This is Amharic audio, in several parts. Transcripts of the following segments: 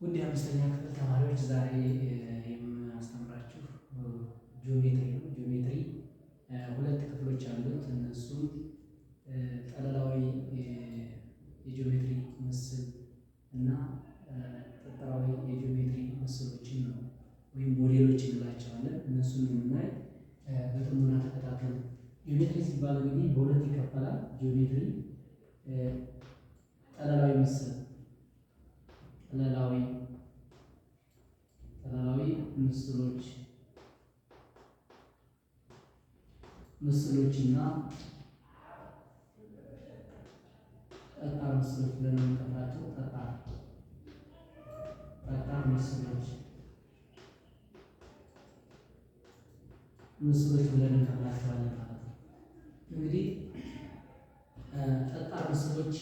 ውድ የአምስተኛ ክፍል ተማሪዎች ዛሬ የማስተምራችሁ ጂኦሜትሪ ነው። ጂኦሜትሪ ሁለት ክፍሎች አሉት። እነሱም ጠለላዊ የጂኦሜትሪ ምስል እና ጠጠራዊ የጂኦሜትሪ ምስሎችን ነው ወይም ሞዴሎች እንላቸዋለን። እነሱን የምናይ በጥሞና ተከታተሉ። ጂኦሜትሪ ሲባል እንግዲህ በሁለት ይከፈላል። ጂኦሜትሪ ጠለላዊ ምስል ጠለላዊ ምስሎችና ጠጣር ምስሎች ብለን የምንከፍላቸው ጠጣር ምስሎች ብለን እንከፍላቸዋለን ማለት ነው። እንግዲህ ጠጣር ምስሎች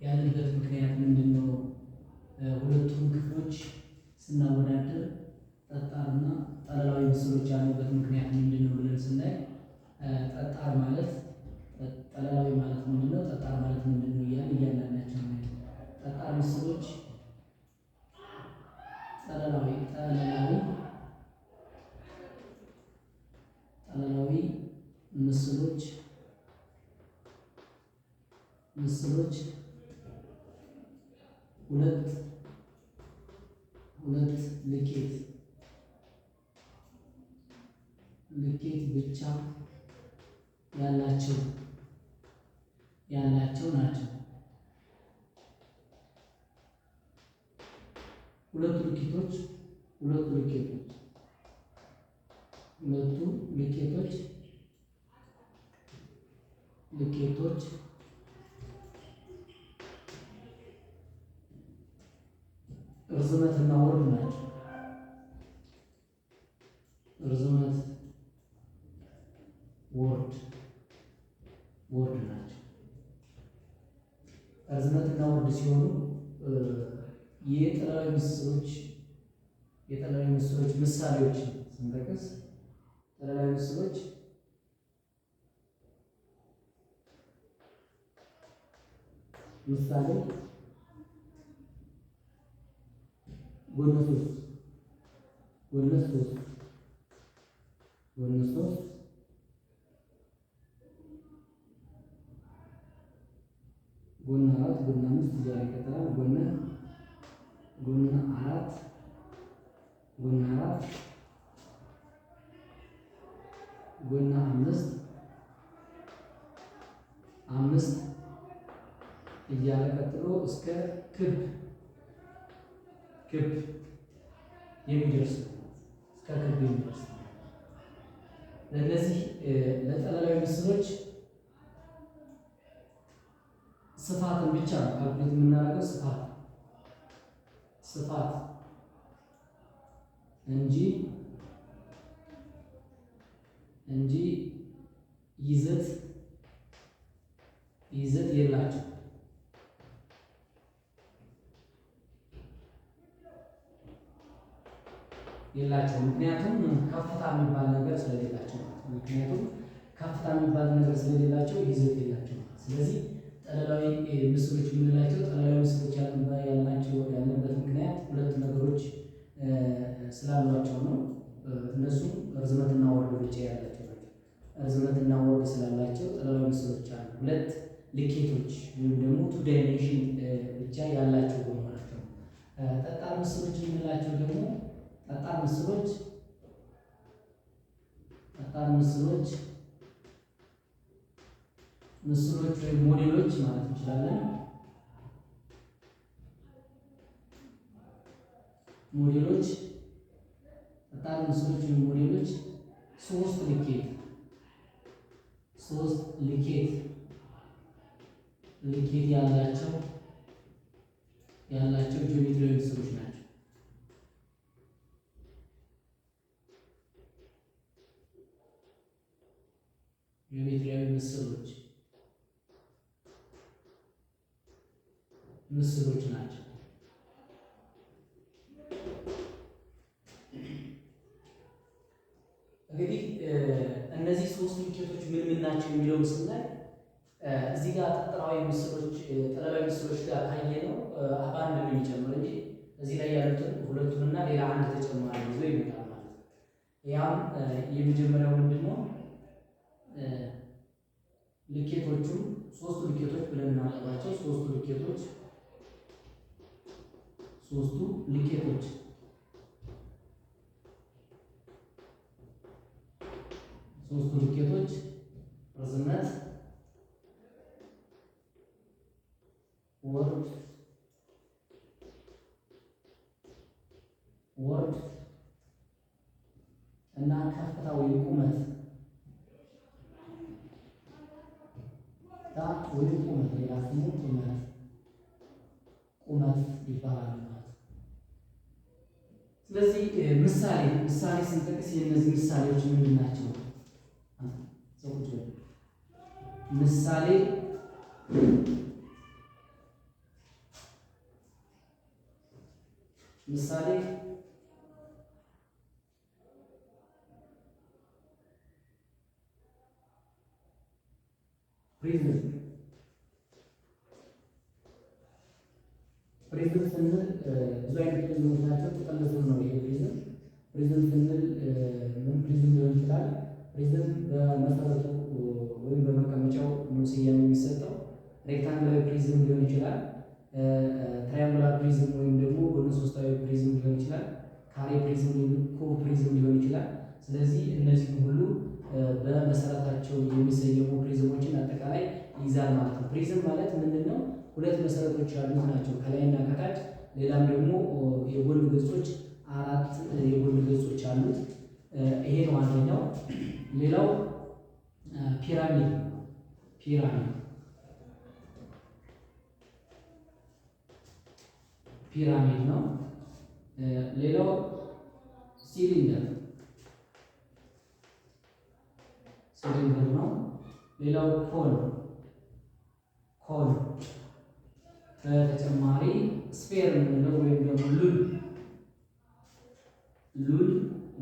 ያለበት ምክንያት ምንድን ነው? ሁለቱም ክፍሎች ስናወዳደር ጠጣርና ጠለላዊ ምስሎች ያሉበት ምክንያት ምንድን ነው ብለን ስናይ ጠጣር ማለት ጠለላዊ ማለት ምንድን ነው? ጠጣር ማለት ምንድን ነው? እያንዳንዳቸው ጠጣር ምስሎች ጠለላዊ ምስሎች ሁለት ልኬት ብቻ ያላቸው ናቸው። ሁለቱ ልኬቶች ርዝመትና ወርድ ናቸው። ርዝመት ወርድ ናቸው። ርዝመትና ወርድ ሲሆኑ የጠለላዊ ምስሎች ምሳሌዎችን ስንጠቅስ ጠለላዊ ምስሎች ምሳሌ ጎነ ሶስት ጎነ አራት ጎነ አምስት እያለ ይቀጥላል። ጎነ አራት ጎነ አምስት እያለ ቀጥሎ እስከ ክብ የሚደርስ ለእነዚህ ለጠለላዊ ምስሎች ስፋትን ብቻ ነው ካልኩሌት የምናደርገው ስፋት እንጂ ይዘት የላቸው። ምክንያቱም ከፍታ የሚባል ነገር ስለሌላቸው ይዘት የላቸው። ስለዚህ ጠለላዊ ምስሎች የምንላቸው ጠለላዊ ምስሎች ያለበት ምክንያት ሁለት ነገሮች ስላሏቸው ነው። እነሱም ርዝመትና ወርድ ብቻ ያላቸው ናቸው። ርዝመትና ወርድ ስላላቸው ጠለላዊ ምስሎች አሉ። ሁለት ልኬቶች ወይም ደግሞ ቱ ዳይሜንሽን ብቻ ያላቸው በመሆናቸው ነው። ጠጣር ምስሎች የምንላቸው ደግሞ ጠጣር ምስሎች ወይም ሞዴሎች ማለት እንችላለን። ጠጣር ምስሎች ወይም ሞዴሎች ሶስት ልኬት ያላቸው ጂኦሜትሪያዊ ምስሎች ናቸው። ጂኦሜትሪያዊ ምስሎች ናቸው። እንግዲህ እነዚህ ሶስት ልኬቶች ምን ናቸው የሚለውን ስናይ እዚህ ጋር ጠጠራዊ ምስሎች ጠለላዊ ምስሎች ጋር ካየነው በአንድ ነው የሚጨምር እንጂ እዚህ ላይ ያሉትን ሁለቱንና ሌላ አንድ ተጨማሪ ይዞ ይመጣል ማለት ነው። ያም የመጀመሪያው ምንድነው? ልኬቶቹ ሶስቱ ልኬቶች ብለን እናቀርባቸው። ሶስቱ ልኬቶች ርዝመት፣ ወርድ እና ከፍታዊ ቁመት ወይም ቁመት ሌላ ስሙ ቁመት ይባላል ማለት ነው። ስለዚህ ምሳሌ ስንጠቅስ የእነዚህ ምሳሌዎች ምንድን ናቸው? ምሳሌ ፕሪዝም ስንል ብዙ አይነት ፕሪዝሞች ናቸው። ተቀልሶ ነው ይሄ ፕሪዝም ስንል ምን ፕሪዝም ሊሆን ይችላል? ፕሪዝም በመሰረቱ ወይም በመቀመጫው ነው ስያሜ የሚሰጠው። ሬክታንግላዊ ፕሪዝም ሊሆን ይችላል። ትራያንጉላር ፕሪዝም ወይም ደግሞ ጎነ ሶስታዊ ፕሪዝም ሊሆን ይችላል። ካሬ ፕሪዝም ወይም ኩብ ፕሪዝም ሊሆን ይችላል። ስለዚህ እነዚህ ሁሉ በመሰረታቸው የሚሰየሙ ፕሪዝሞችን አጠቃላይ ይይዛል ማለት ነው። ፕሪዝም ማለት ምንድን ነው? ሁለት መሰረቶች ያሉት ናቸው፣ ከላይና ከታች። ሌላም ደግሞ የጎን ገጾች 4 የጎን ገጾች አሉት። ይሄ ነው አንደኛው። ሌላው ፒራሚድ ነው። ሌላው ሲሊንደር ነው። ሌላው ኮን በተጨማሪ ስፌር የምንለው ወይም ደግሞ ሉል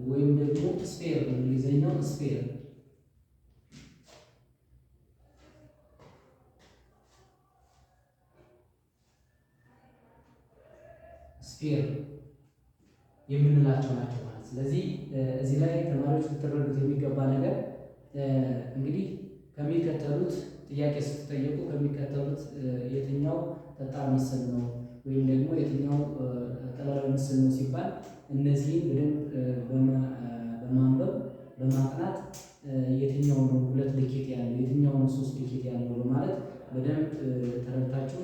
ወይም ደግሞ ስፌር በእንግሊዝኛው ስፌር የምንላቸው ናቸው ማለት። ስለዚህ እዚህ ላይ ተማሪዎች ልትረዱት የሚገባ ነገር እንግዲህ ከሚከተሉት ጥያቄ ስትጠየቁ ከሚከተሉት የትኛው ጠጣር ምስል ነው ወይም ደግሞ የትኛው ጠላላዊ ምስል ነው ሲባል እነዚህን በደንብ በማንበብ በማጥናት የትኛው ነው 2 ልኬት ያለው የትኛው ነው 3 ልኬት ያለው በማለት በደንብ ተረድታችሁ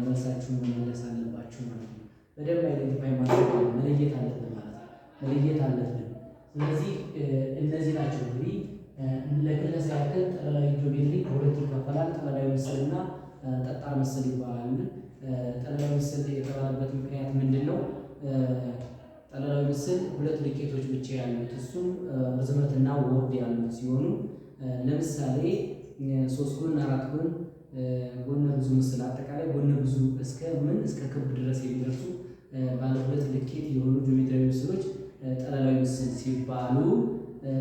መልሳችሁን መመለስ አለባችሁ ማለት ነው። በደንብ አይደንቲፋይ ማድረግ መለየት አለብን ማለት ነው። ስለዚህ እነዚህ ናቸው እንግዲህ ለክለሳ ያክል ጠላላዊ ጂኦሜትሪ በሁለት ይከፈላል። ጠላላዊ ምስልና ጠጣር ምስል ይባላል። ጠላላዊ ምስል የተባለበት ምክንያት ምንድን ነው? ጠላላዊ ምስል 2 ልኬቶች ብቻ ያሉት እሱም ርዝመትና ወርድ ያሉት ሲሆኑ ለምሳሌ 3 ጎን 4 ጎን ጎነ ብዙ ምስል አጠቃላይ ጎነ ብዙ እስከ ክብ ድረስ የሚደርሱ ባለ 2 ልኬት የሆኑ ጂኦሜትሪያዊ ምስሎች ጠላላዊ ምስል ሲባሉ፣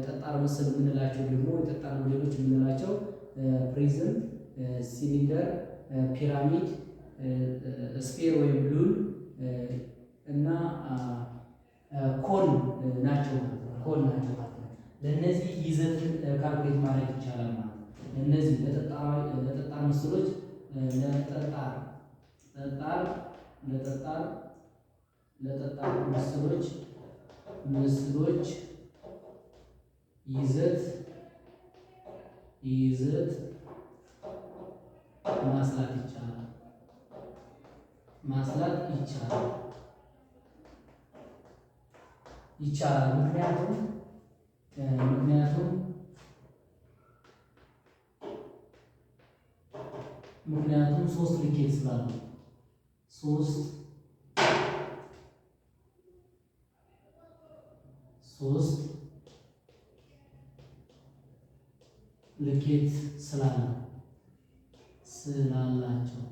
ጠጣር ምስል የምንላቸው ደግሞ የጠጣር ሞዴሎች የምንላቸው ፕሪዝም፣ ሲሊንደር፣ ፒራሚድ፣ ስፌር ወይም ሉል እና ኮን ናቸው ማለት ነው። ለእነዚህ ይዘትን ካልኩሌት ማድረግ ይቻላል ማለት ነው። እነዚህ ለጠጣር ምስሎች ለጠጣር ምስሎች ይዘት ማስላት ይቻላል። ምክንያቱም 3 ልኬት ስላሉ 3 ልኬት ስላላቸው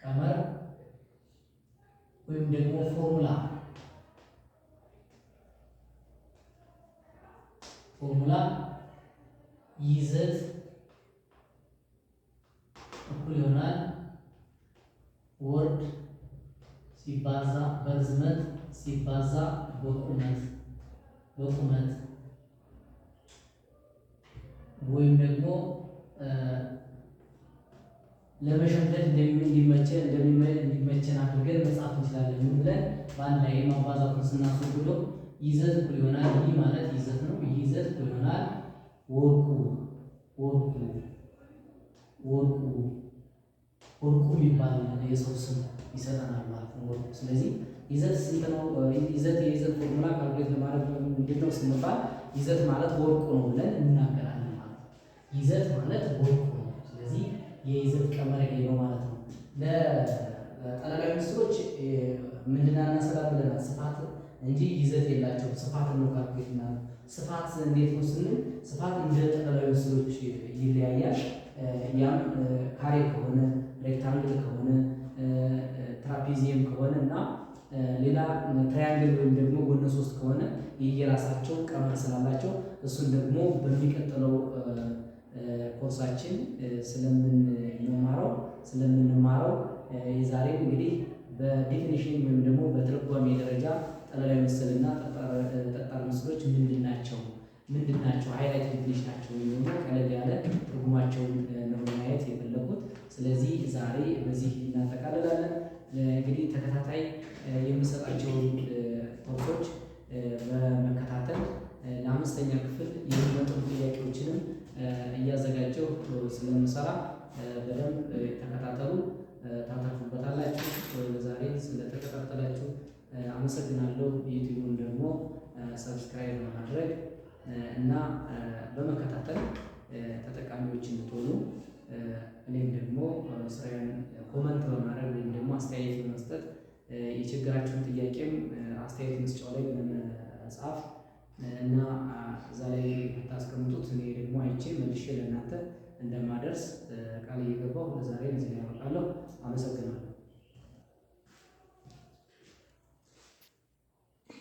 ቀመር ወይም ደግሞ ፎርሙላ ይዘት ሲባዛ በርዝመት ሲባዛ በቁመት ወይም ደግሞ ለመሸምደድ እንዲመቸን አድርገን መጻፍ እንችላለን። ምን ብለን በአንድ ላይ ማባዛቱን ስናስወግደው ይዘት እኩል ይሆናል። ይህ ማለት ይዘት ነው። ይህ ይዘት እኩል ይሆናል ወርቁ የሚባል የሰው ስም ይሰጠናል ማለት ነው ወርቁ። ስለዚህ ይዘት ስንት ነው? የይዘት ፎርሙላ ካልኩሌት ለማድረግ ምንድን ነው ስንባል ይዘት ማለት ወርቁ ነው ብለን እናገራለን ማለት ነው። ይዘት ማለት ወርቁ ነው። ስለዚህ የይዘት ቀመር ይሄ ነው ማለት ነው። ለጠለላዊ ምስሎች ምንድን እናሰላብለናል? ስፋት እንጂ ይዘት የላቸውም። ስፋት ነው ካልኩሌት እና ስፋት እንዴት ነው ስንል ስፋት እንደ ጠለላዊ ምስሎች ይለያያል። ያም ካሬ ከሆነ ሬክታንግል ከሆነ ትራፒዚየም ከሆነ እና ሌላ ትራያንግል ወይም ደግሞ ጎነ ሶስት ከሆነ የየራሳቸው ቀመር ስላላቸው እሱን ደግሞ በሚቀጥለው ኮርሳችን ስለምንማረው የዛሬ እንግዲህ በዲፊኒሽን ወይም ደግሞ በትርጓሜ ደረጃ ጠለላዊ ምስልና ጠጣር ምስሎች ምንድን ናቸው፣ ሃይላይት ዲፊኒሽናቸው ወይም ደግሞ ቀለል ያለ ትርጉማቸውን ነው ማየት የፈለኩት። ስለዚህ ዛሬ በዚህ እናጠቃልላለን። እንግዲህ ተከታታይ የምሰጣቸውን ኮርሶች በመከታተል ለአምስተኛ ክፍል የሚመጡ ጥያቄዎችንም እያዘጋጀው ስለምሰራ በደንብ ተከታተሉ፣ ታተርፉበታላችሁ። ዛሬ ስለተከታተላችሁ አመሰግናለሁ። ዩቲዩብን ደግሞ ሰብስክራይብ በማድረግ እና በመከታተል ተጠቃሚዎች እንድትሆኑ እኔም ደግሞ ስራዬን ኮመንት በማድረግ ወይም ደግሞ አስተያየት በመስጠት የችግራችሁን ጥያቄም አስተያየት መስጫው ላይ በመጻፍ እና እዛ ላይ ብታስቀምጡት እኔ ደግሞ አይቼ መልሼ ለእናንተ እንደማደርስ ቃል እየገባሁ ለዛሬ እዚህ ላይ አበቃለሁ። አመሰግናለሁ።